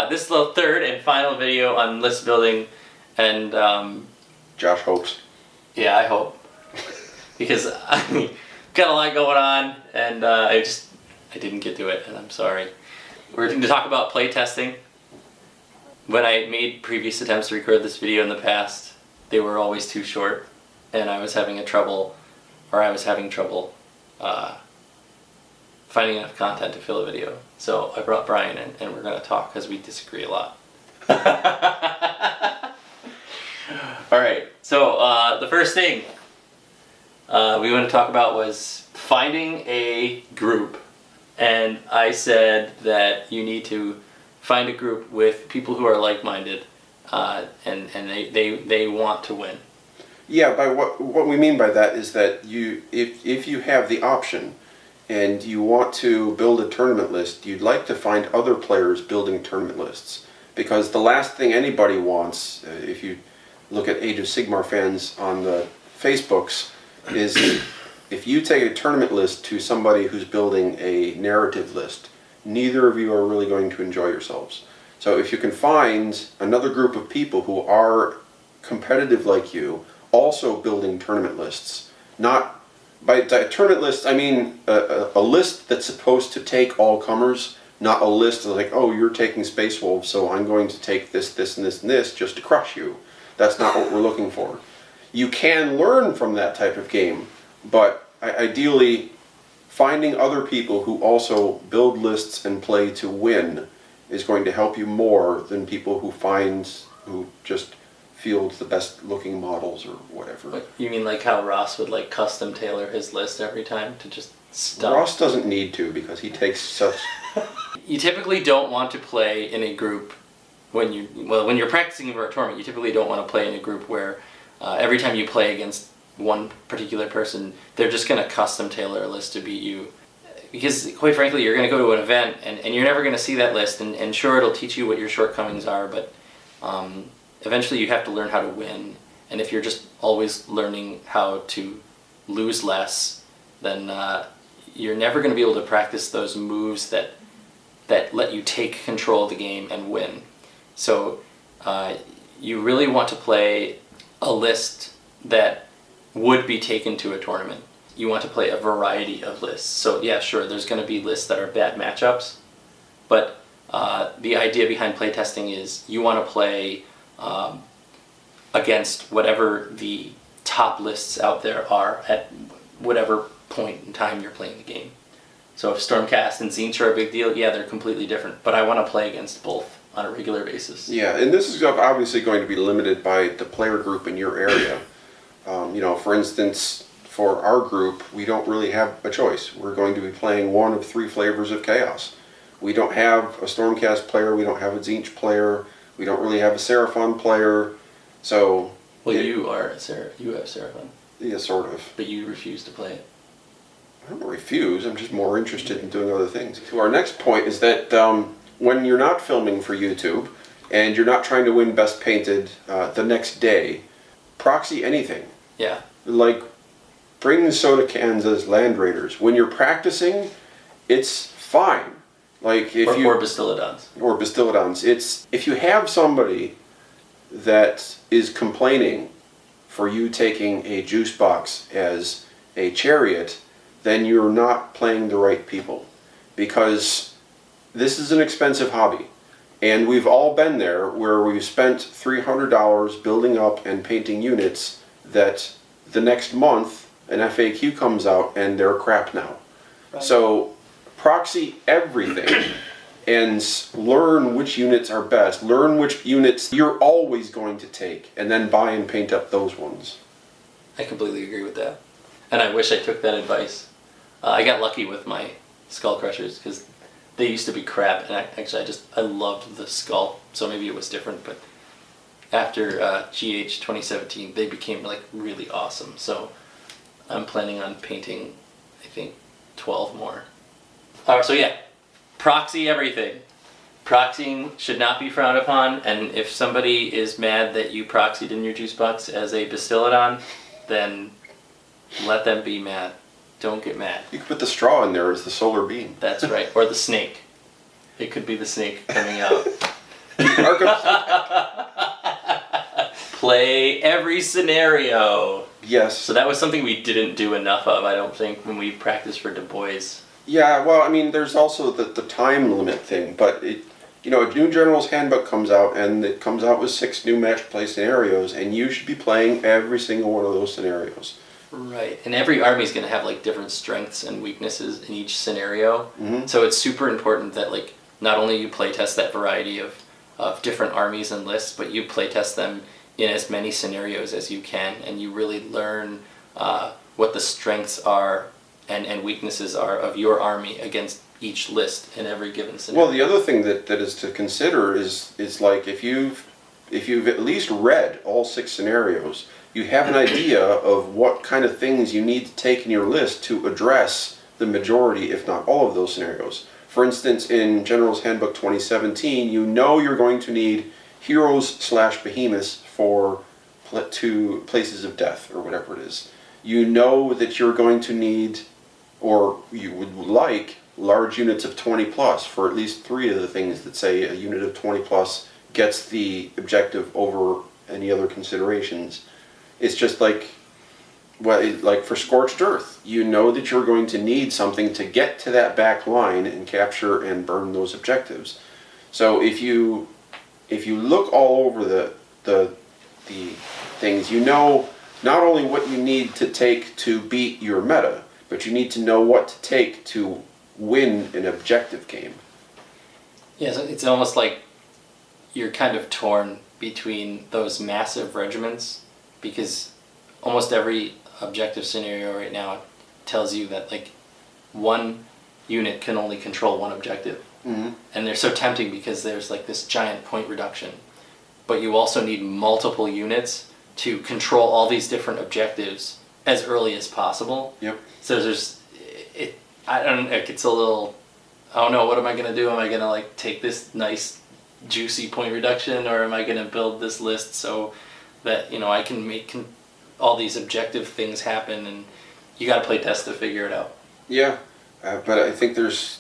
This is the third and final video on list building, and Josh hopes. Yeah, I hope, because I got a lot going on, and I didn't get to it, and I'm sorry. We're going to talk about playtesting. When I made previous attempts to record this video in the past, they were always too short, and I was having trouble finding enough content to fill a video. So I brought Brian in, and we're going to talk because we disagree a lot. Alright, so the first thing we want to talk about was finding a group. And I said that you need to find a group with people who are like-minded, and they want to win. Yeah, by what we mean by that is that if you have the option and you want to build a tournament list, you'd like to find other players building tournament lists. Because the last thing anybody wants, if you look at Age of Sigmar fans on the Facebooks, is if you take a tournament list to somebody who's building a narrative list, neither of you are really going to enjoy yourselves. So if you can find another group of people who are competitive like you, also building tournament lists, not by tournament lists I mean a list that's supposed to take all comers, not a list of like, oh, you're taking Space Wolves, so I'm going to take this, this, and this, and this just to crush you. That's not what we're looking for. You can learn from that type of game, but ideally finding other people who also build lists and play to win is going to help you more than people who just field the best looking models or whatever. What, you mean like how Ross would like custom tailor his list every time to just stop? Ross doesn't need to because he takes such... You typically don't want to play in a group when you're practicing for a tournament. You typically don't want to play in a group where every time you play against one particular person, they're just going to custom tailor a list to beat you. Because quite frankly, you're going to go to an event and you're never going to see that list, and sure, it'll teach you what your shortcomings are, but eventually you have to learn how to win. And if you're just always learning how to lose less, then you're never going to be able to practice those moves that let you take control of the game and win. So you really want to play a list that would be taken to a tournament. You want to play a variety of lists. So yeah, sure, there's going to be lists that are bad matchups, but the idea behind playtesting is you want to play against whatever the top lists out there are at whatever point in time you're playing the game. So if Stormcast and Tzeentch are a big deal, yeah, they're completely different, but I want to play against both on a regular basis. Yeah, and this is obviously going to be limited by the player group in your area. For instance, for our group, we don't really have a choice. We're going to be playing one of 3 flavors of Chaos. We don't have a Stormcast player, we don't have a Tzeentch player, we don't really have a Seraphon player, so... Well, you have Seraphon. Yeah, sort of. But you refuse to play it. I don't refuse, I'm just more interested in doing other things. So our next point is that when you're not filming for YouTube, and you're not trying to win Best Painted the next day, proxy anything. Yeah. Like, bring soda cans as Land Raiders. When you're practicing, it's fine. Like if or Bastiladons. Or Bastiladons. If you have somebody that is complaining for you taking a juice box as a chariot, then you're not playing the right people. Because this is an expensive hobby. And we've all been there where we've spent $300 building up and painting units that the next month an FAQ comes out and they're crap now. Right. So proxy everything and learn which units are best. Learn which units you're always going to take and then buy and paint up those ones. I completely agree with that. And I wish I took that advice. I got lucky with my Skull Crushers because they used to be crap, and I loved the skull, so maybe it was different, but after GH 2017 they became like really awesome, so I'm planning on painting I think 12 more. So yeah, proxy everything. Proxying should not be frowned upon, and if somebody is mad that you proxied in your juice box as a Bastiladon, then let them be mad. Don't get mad. You can put the straw in there as the solar beam. That's right, or the snake. It could be the snake coming out. Play every scenario. Yes. So that was something we didn't do enough of, I don't think, when we practiced for Du Bois. Yeah, well, I mean, there's also the time limit thing, but a new General's Handbook comes out, and it comes out with 6 new match play scenarios, and you should be playing every single one of those scenarios. Right, and every army is going to have like different strengths and weaknesses in each scenario. Mm-hmm. So it's super important that like not only you playtest that variety of different armies and lists, but you playtest them in as many scenarios as you can, and you really learn what the strengths are and weaknesses are of your army against each list in every given scenario. Well, the other thing that is to consider is like if you've at least read all 6 scenarios, you have an idea of what kind of things you need to take in your list to address the majority, if not all of those scenarios. For instance, in General's Handbook 2017, you know you're going to need heroes/behemoths for 2 places of death, or whatever it is. You know that you're going to need, or you would like, large units of 20 plus for at least 3 of the things that say a unit of 20 plus gets the objective over any other considerations. It's just like, like for Scorched Earth, you know that you're going to need something to get to that back line and capture and burn those objectives. So if you look all over the things, you know not only what you need to take to beat your meta, but you need to know what to take to win an objective game. Yeah, so it's almost like you're kind of torn between those massive regiments, because almost every objective scenario right now tells you that like one unit can only control one objective. Mm-hmm. And they're so tempting because there's like this giant point reduction, but you also need multiple units to control all these different objectives as early as possible. Yep. So there's it. I don't know. It's a little. I don't know. What am I gonna do? Am I gonna like take this nice, juicy point reduction, or am I gonna build this list so that I can make all these objective things happen? And you got to play test to figure it out. Yeah, but I think there's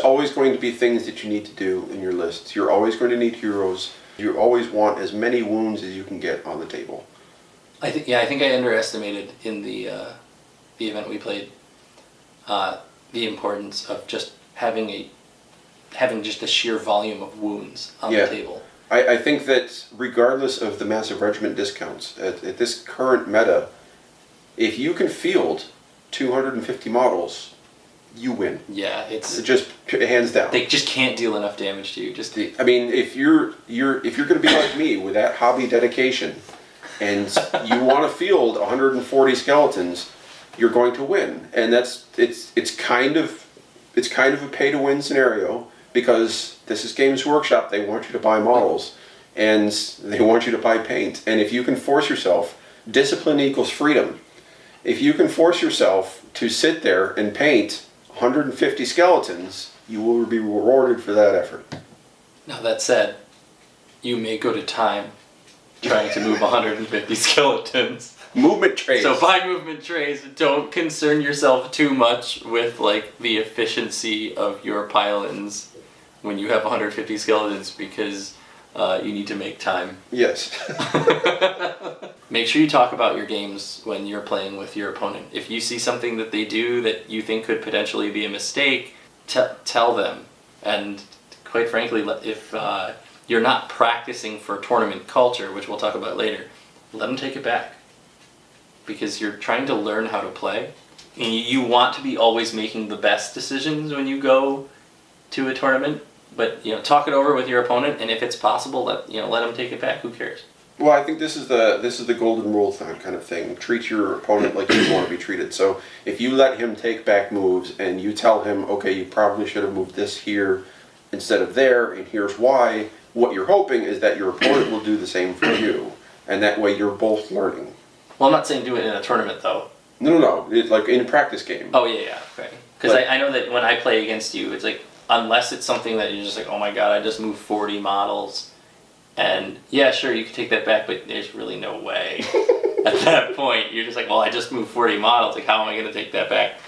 always going to be things that you need to do in your lists. You're always going to need heroes. You always want as many wounds as you can get on the table. I think I underestimated in the event we played the importance of just having just a sheer volume of wounds on the table. I think that regardless of the massive regiment discounts, at this current meta, if you can field 250 models, you win. Yeah, it's just hands down. They just can't deal enough damage to you. I mean, if you're going to be like me with that hobby dedication, and you want to field 140 skeletons, you're going to win. And it's kind of a pay to win scenario, because this is Games Workshop. They want you to buy models, and they want you to buy paint. And if you can force yourself, discipline equals freedom. If you can force yourself to sit there and paint 150 skeletons, you will be rewarded for that effort. Now that said, you may go to time trying to move 150 skeletons. Movement trays. So buy movement trays. Don't concern yourself too much with like the efficiency of your pile-ins when you have 150 skeletons, because you need to make time. Yes. Make sure you talk about your games when you're playing with your opponent. If you see something that they do that you think could potentially be a mistake, tell them. And quite frankly, if you're not practicing for tournament culture, which we'll talk about later, let them take it back. Because you're trying to learn how to play. And you want to be always making the best decisions when you go to a tournament. But talk it over with your opponent, and if it's possible, let them take it back. Who cares? Well, I think this is the golden rule kind of thing. Treat your opponent like you want to be treated. So if you let him take back moves, and you tell him, okay, you probably should have moved this here instead of there, and here's why, what you're hoping is that your opponent will do the same for you, and that way you're both learning. Well, I'm not saying do it in a tournament, though. No. It's like in a practice game. Oh, yeah, okay. Because I know that when I play against you, it's like, unless it's something that you're just like, oh my god, I just moved 40 models, and yeah, sure, you can take that back, but there's really no way. At that point, you're just like, well, I just moved 40 models, like how am I going to take that back?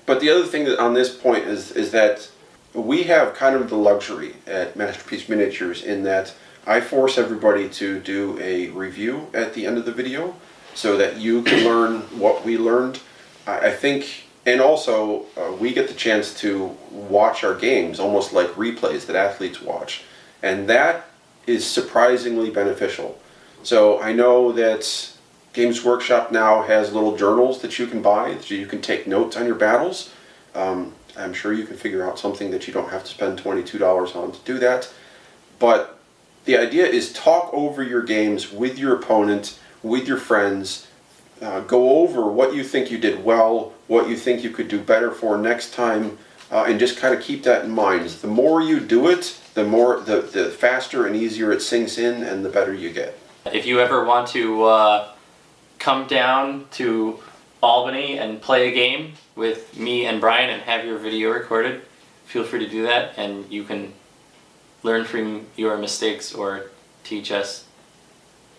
But the other thing that on this point is that we have kind of the luxury at Masterpiece Miniatures in that I force everybody to do a review at the end of the video so that you can learn what we learned. I think, and also we get the chance to watch our games almost like replays that athletes watch, and that is surprisingly beneficial. So I know that Games Workshop now has little journals that you can buy, so you can take notes on your battles. I'm sure you can figure out something that you don't have to spend $22 on to do that. But the idea is talk over your games with your opponent, with your friends. Go over what you think you did well, what you think you could do better for next time, and just kind of keep that in mind. The more you do it, the faster and easier it sinks in, and the better you get. If you ever want to come down to Albany and play a game with me and Brian and have your video recorded, feel free to do that, and you can learn from your mistakes or teach us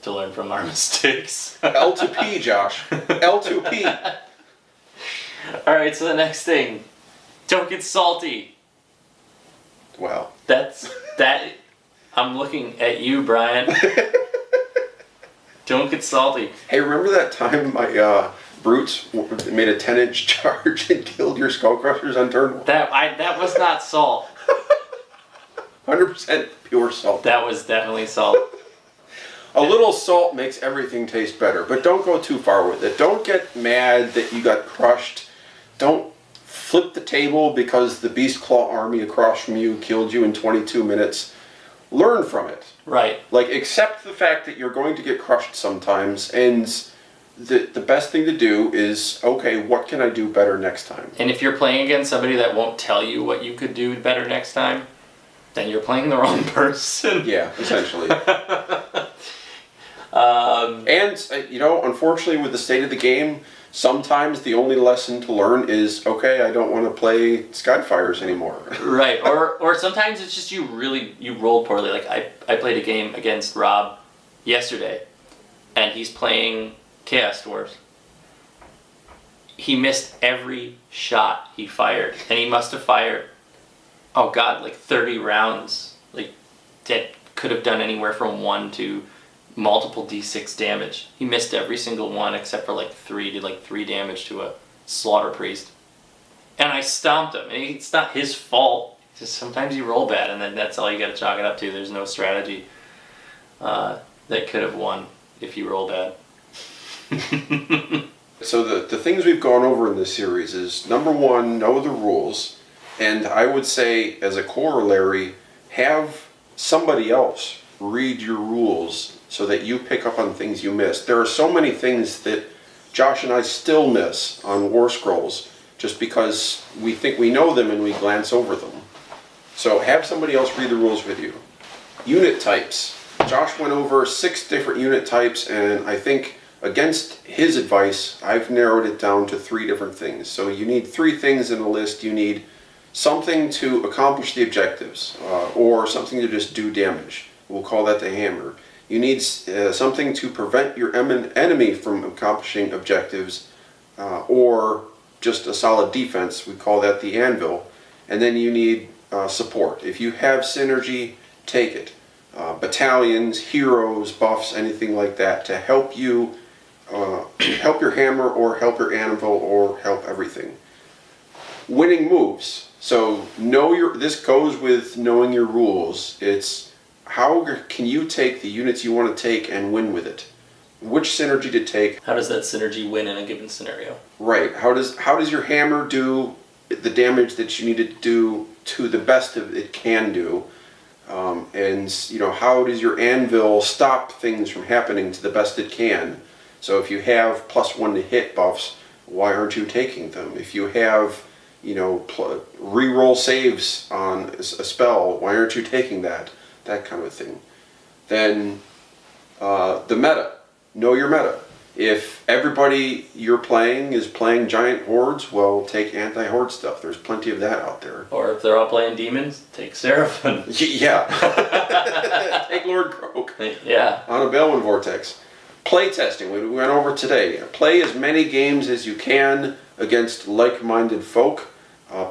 to learn from our mistakes. L2P, Josh. L2P. Alright, so the next thing. Don't get salty. Wow. That. I'm looking at you, Brian. Don't get salty. Hey, remember that time my brutes made a 10-inch charge and killed your skull crushers on turn 1? That was not salt. 100% pure salt. That was definitely salt. A little salt makes everything taste better, but don't go too far with it. Don't get mad that you got crushed. Don't flip the table because the Beast Claw army across from you killed you in 22 minutes. Learn from it. Right. Like, accept the fact that you're going to get crushed sometimes, and the best thing to do is, okay, what can I do better next time? And if you're playing against somebody that won't tell you what you could do better next time, then you're playing the wrong person. Yeah, essentially. And, unfortunately with the state of the game, sometimes the only lesson to learn is, okay, I don't want to play Skyfires anymore. Right, or sometimes it's just you rolled poorly. Like I played a game against Rob yesterday, and he's playing Chaos Dwarves. He missed every shot he fired, and he must have fired, oh god, like 30 rounds, like that could have done anywhere from 1 to multiple d6 damage. He missed every single one except for like 3, did like 3 damage to a Slaughter Priest. And I stomped him. And it's not his fault. It's just sometimes you roll bad, and then that's all you gotta chalk it up to. There's no strategy that could have won if you roll bad. So the things we've gone over in this series is, number 1, know the rules. And I would say, as a corollary, have somebody else read your rules so that you pick up on things you missed. There are so many things that Josh and I still miss on War Scrolls just because we think we know them and we glance over them. So have somebody else read the rules with you. Unit types. Josh went over 6 different unit types, and I think against his advice, I've narrowed it down to 3 different things. So you need 3 things in the list. You need something to accomplish the objectives, or something to just do damage. We'll call that the hammer. You need something to prevent your enemy from accomplishing objectives, or just a solid defense. We call that the anvil. And then you need support. If you have synergy, take it. Battalions, heroes, buffs, anything like that to help you, help your hammer or help your anvil or help everything. Winning moves. So this goes with knowing your rules. It's how can you take the units you want to take and win with it? Which synergy to take? How does that synergy win in a given scenario? Right. How does your hammer do the damage that you need it to do to the best of it can do? And how does your anvil stop things from happening to the best it can? So if you have +1 to hit buffs, why aren't you taking them? If you have reroll saves on a spell, why aren't you taking that? That kind of thing. Then the meta. Know your meta. If everybody you're playing is playing giant hordes, well, take anti-horde stuff. There's plenty of that out there. Or if they're all playing demons, take Seraphim. Yeah. Take Lord Croak. Yeah. On a Balewind Vortex. Playtesting, we went over today. Play as many games as you can against like-minded folk.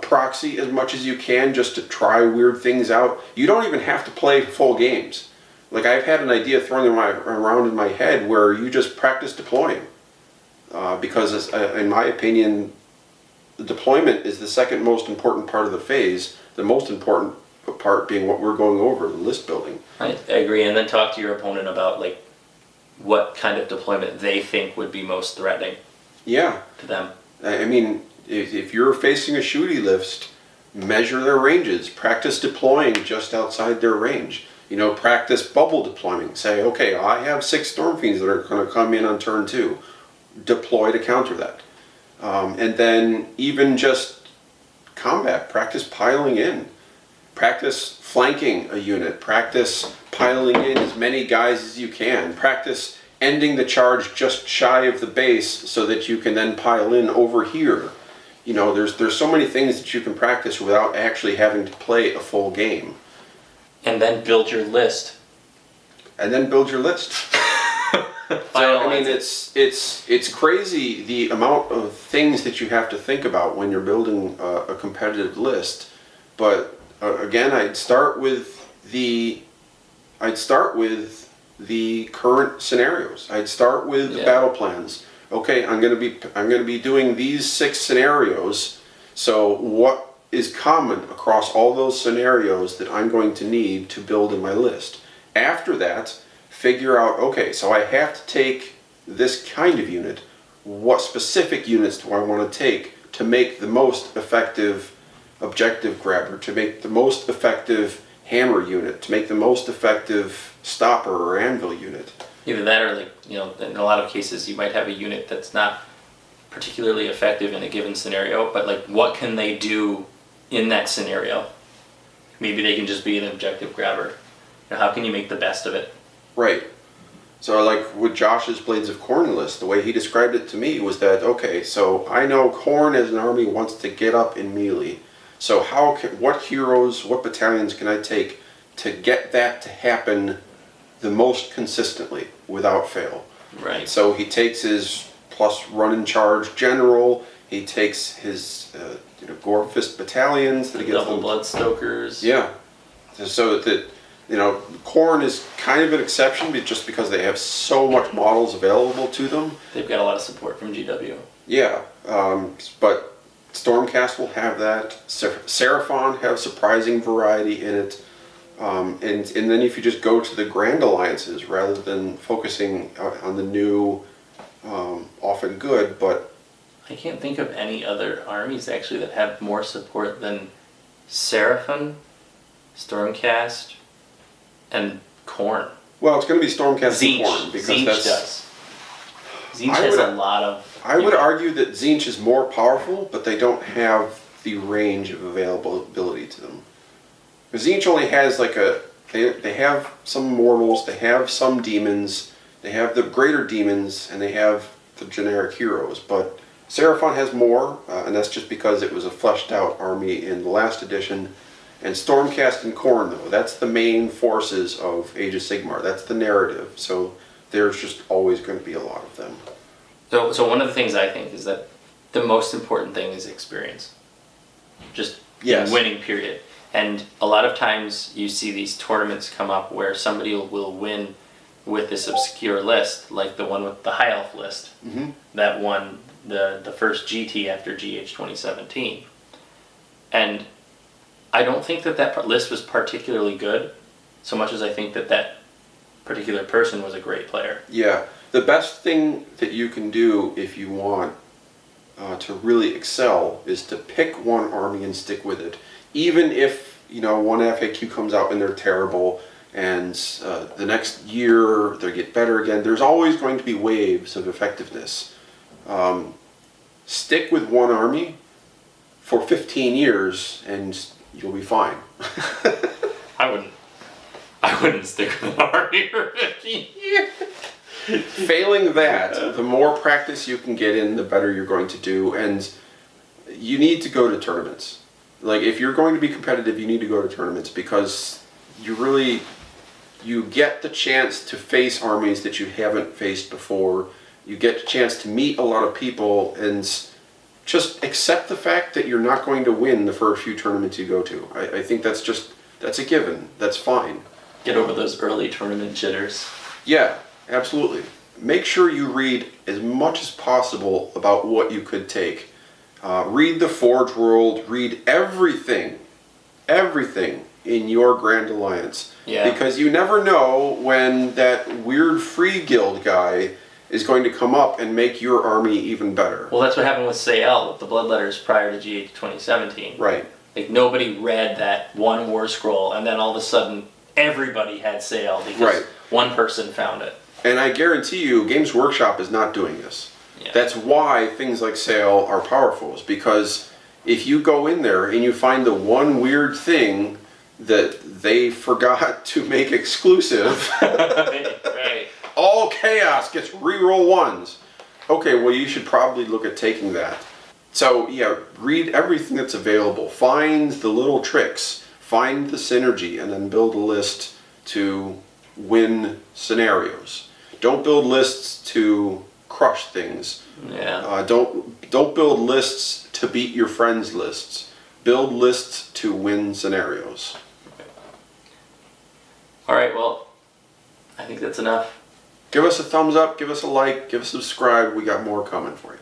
proxy as much as you can just to try weird things out. You don't even have to play full games. Like, I've had an idea thrown around in my head where you just practice deploying. Because in my opinion, the deployment is the second most important part of the phase, the most important part being what we're going over, the list building. I agree, and then talk to your opponent about like what kind of deployment they think would be most threatening to them. I mean, if you're facing a shooty list, measure their ranges, practice deploying just outside their range. Practice bubble deploying. Say, okay, I have 6 Stormfiends that are going to come in on turn 2. Deploy to counter that. And then even just combat, practice piling in. Practice flanking a unit. Practice piling in as many guys as you can. Practice ending the charge just shy of the base so that you can then pile in over here. There's so many things that you can practice without actually having to play a full game. And then build your list. So, I mean, it's crazy the amount of things that you have to think about when you're building a competitive list. But again, I'd start with the current scenarios. I'd start with the battle plans. Okay, I'm going to be doing these 6 scenarios. So what is common across all those scenarios that I'm going to need to build in my list? After that, figure out, okay, so I have to take this kind of unit. What specific units do I want to take to make the most effective objective grabber, to make the most effective hammer unit, to make the most effective stopper or anvil unit? Either that or, like, in a lot of cases you might have a unit that's not particularly effective in a given scenario, but like what can they do in that scenario? Maybe they can just be an objective grabber. How can you make the best of it? Right. So like with Josh's Blades of Khorne list, the way he described it to me was that, okay, so I know Khorne as an army wants to get up in melee. So what heroes, what battalions can I take to get that to happen the most consistently without fail? Right. So he takes his plus run and charge general, he takes his Gorefist battalions that he gets double blood stokers. Yeah. So that Khorne is kind of an exception, but just because they have so much models available to them. They've got a lot of support from GW. Yeah, but Stormcast will have that. Seraphon have surprising variety in it. And then if you just go to the Grand Alliances rather than focusing on the new, often good, but... I can't think of any other armies actually that have more support than Seraphon, Stormcast, and Khorne. Well, it's going to be Stormcast and Khorne because Tzeentch does. Tzeentch has a lot of... I would argue that Tzeentch is more powerful, but they don't have the range of availability to them. Tzeentch only has like they have some mortals, they have some demons, they have the greater demons, and they have the generic heroes. But Seraphon has more, and that's just because it was a fleshed out army in the last edition. And Stormcast and Khorne, though, that's the main forces of Age of Sigmar. That's the narrative. So there's just always going to be a lot of them. So one of the things I think is that the most important thing is experience. Just winning, period. And a lot of times you see these tournaments come up where somebody will win with this obscure list, like the one with the High Elf list that won the first GT after GH 2017. And I don't think that list was particularly good, so much as I think that particular person was a great player. Yeah. The best thing that you can do if you want to really excel is to pick one army and stick with it. Even if, one FAQ comes out and they're terrible, and the next year they get better again, there's always going to be waves of effectiveness. Stick with one army for 15 years and you'll be fine. I wouldn't stick with an army for 15 years. Failing that, the more practice you can get in, the better you're going to do, and you need to go to tournaments. Like, if you're going to be competitive, you need to go to tournaments because you get the chance to face armies that you haven't faced before. You get the chance to meet a lot of people, and just accept the fact that you're not going to win the first few tournaments you go to. I think that's a given. That's fine. Get over those early tournament jitters. Yeah, absolutely. Make sure you read as much as possible about what you could take. Read the Forge World, read everything in your Grand Alliance. Yeah. Because you never know when that weird free guild guy is going to come up and make your army even better. Well, that's what happened with Sayel with the Bloodletters prior to GH 2017. Right. Like, nobody read that one war scroll, and then all of a sudden, everybody had Sayel because one person found it. And I guarantee you, Games Workshop is not doing this. Yeah. That's why things like Sayel are powerful, is because if you go in there and you find the one weird thing that they forgot to make exclusive, Right. all chaos gets reroll ones. Okay, well, you should probably look at taking that. So, yeah, read everything that's available. Find the little tricks. Find the synergy, and then build a list to win scenarios. Don't build lists to crush things. Yeah. Don't build lists to beat your friends' lists. Build lists to win scenarios. All right, well, I think that's enough. Give us a thumbs up, give us a like, give us a subscribe. We got more coming for you.